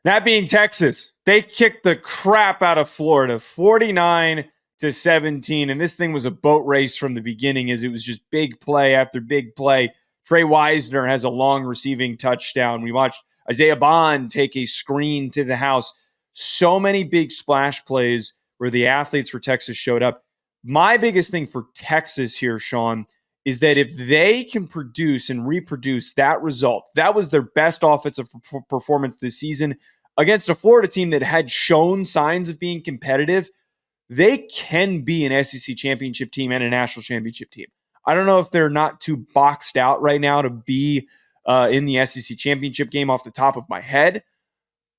That being Texas. They kicked the crap out of Florida, 49-17. And this thing was a boat race from the beginning as it was just big play after big play. Trey Wisner has a long receiving touchdown. We watched Isaiah Bond take a screen to the house. So many big splash plays where the athletes for Texas showed up. My biggest thing for Texas here, Sean, is that if they can produce and reproduce that result, that was their best offensive performance this season against a Florida team that had shown signs of being competitive, they can be an SEC championship team and a national championship team. I don't know if they're not too boxed out right now to be in the SEC championship game off the top of my head,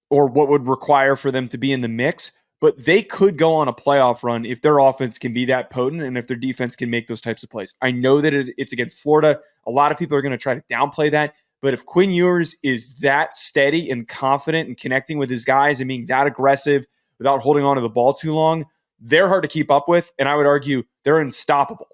or what would require for them to be in the mix, but they could go on a playoff run if their offense can be that potent and if their defense can make those types of plays. I know that it's against Florida. A lot of people are going to try to downplay that, but if Quinn Ewers is that steady and confident and connecting with his guys and being that aggressive without holding on to the ball too long, they're hard to keep up with, and I would argue they're unstoppable.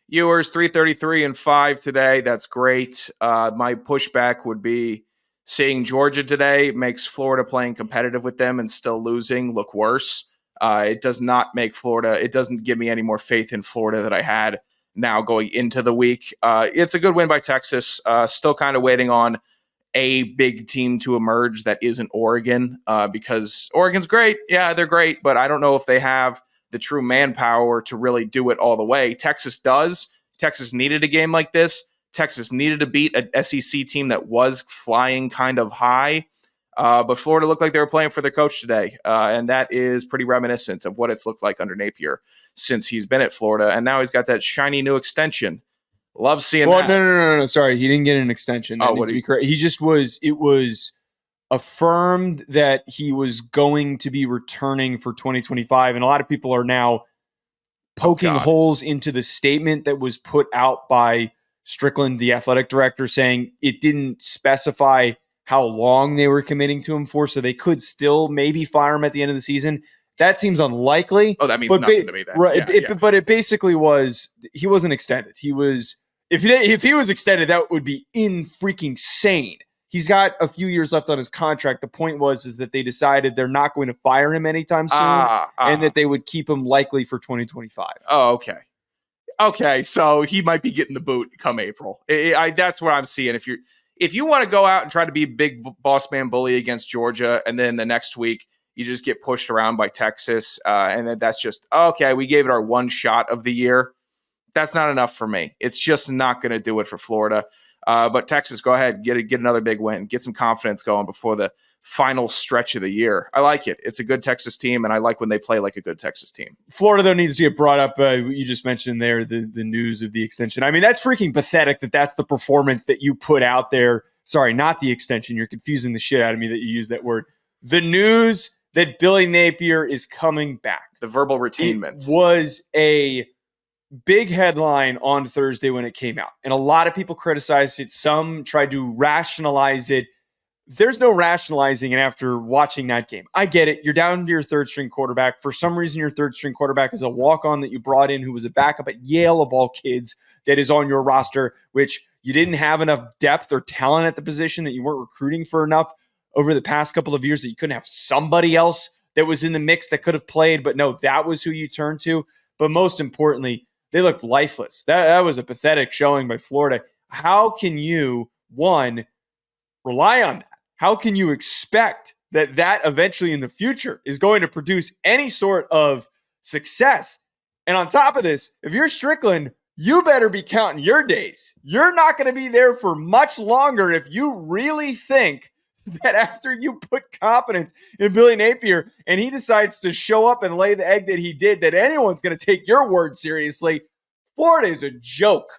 Ewers, 333-5 today. That's great. My pushback would be seeing Georgia today makes Florida playing competitive with them and still losing look worse. It does not make Florida. It doesn't give me any more faith in Florida that I had now going into the week. It's a good win by Texas. Still kind of waiting on a big team to emerge that isn't Oregon because Oregon's great. Yeah, they're great, but I don't know if they have the true manpower to really do it all the way. Texas does. Texas needed a game like this. Texas needed to beat an SEC team that was flying kind of high. But Florida looked like they were playing for their coach today. And that is pretty reminiscent of what it's looked like under Napier since he's been at Florida. And now he's got that shiny new extension. Love seeing that. No. Sorry, he didn't get an extension. That needs to be correct. He just was, it was affirmed that he was going to be returning for 2025. And a lot of people are now poking holes into the statement that was put out by Strickland, the athletic director, saying it didn't specify how long they were committing to him for, so they could still maybe fire him at the end of the season. That seems unlikely. Oh, that means nothing to me then. Right, but it basically was, he wasn't extended. He was, if he was extended, that would be freaking sane. He's got a few years left on his contract. The point is that they decided they're not going to fire him anytime soon, and that they would keep him likely for 2025. Oh, okay. Okay, so he might be getting the boot come April. That's what I'm seeing. If you want to go out and try to be a big boss man bully against Georgia, and then the next week you just get pushed around by Texas, and then that's just, okay, we gave it our one shot of the year. That's not enough for me. It's just not going to do it for Florida. But Texas, go ahead, get another big win, get some confidence going before the final stretch of the year. I like it. It's a good Texas team, and I like when they play like a good Texas team. Florida, though, needs to get brought up. You just mentioned there the news of the extension. I mean, that's freaking pathetic that's the performance that you put out there. Sorry, not the extension. You're confusing the shit out of me that you use that word. The news that Billy Napier is coming back. The verbal retainment. It was a big headline on Thursday when it came out, and a lot of people criticized it. Some tried to rationalize it. There's no rationalizing it after watching that game. I get it. You're down to your third string quarterback. For some reason, your third string quarterback is a walk-on that you brought in who was a backup at Yale of all kids that is on your roster, which you didn't have enough depth or talent at the position, that you weren't recruiting for enough over the past couple of years, that you couldn't have somebody else that was in the mix that could have played. But no, that was who you turned to. But most importantly, they looked lifeless. That was a pathetic showing by Florida. How can you, one, rely on that? How can you expect that eventually in the future is going to produce any sort of success? And on top of this, if you're Strickland, you better be counting your days. You're not going to be there for much longer if you really think that after you put confidence in Billy Napier and he decides to show up and lay the egg that he did, that anyone's going to take your word seriously. Florida is a joke.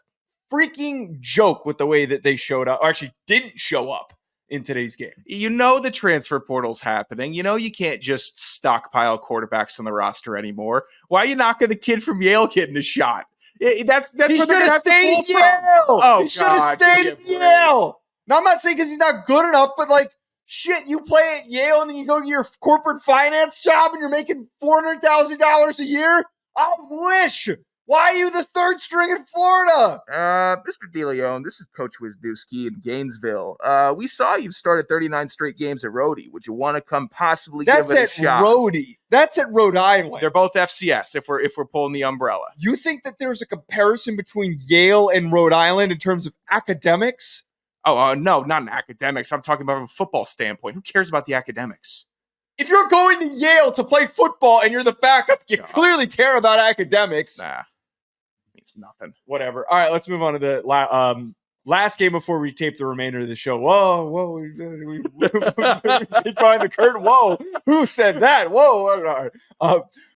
Freaking joke with the way that they showed up, or actually didn't show up in today's game. You know the transfer portal's happening. You know you can't just stockpile quarterbacks on the roster anymore. Why are you knocking the kid from Yale getting a shot? That's what they're going to have to pull from. Oh, he should have stayed at Yale. Now, I'm not saying because he's not good enough, but like, shit, you play at Yale and then you go to your corporate finance job and you're making $400,000 a year? I wish. Why are you the third string in Florida? Mr. DeLeone, this is Coach Wisniewski in Gainesville. We saw you've started 39 straight games at Rhodey. Would you want to come possibly That's give it a at shot? Rhodey. That's at Rhode Island. They're both FCS if we're pulling the umbrella. You think that there's a comparison between Yale and Rhode Island in terms of academics? Oh, no, not in academics. I'm talking about from a football standpoint. Who cares about the academics? If you're going to Yale to play football and you're the backup, you clearly care about academics. Nah. Means nothing. Whatever. All right, let's move on to the last game before we tape the remainder of the show. Whoa, we behind the curtain. Whoa, who said that? Whoa.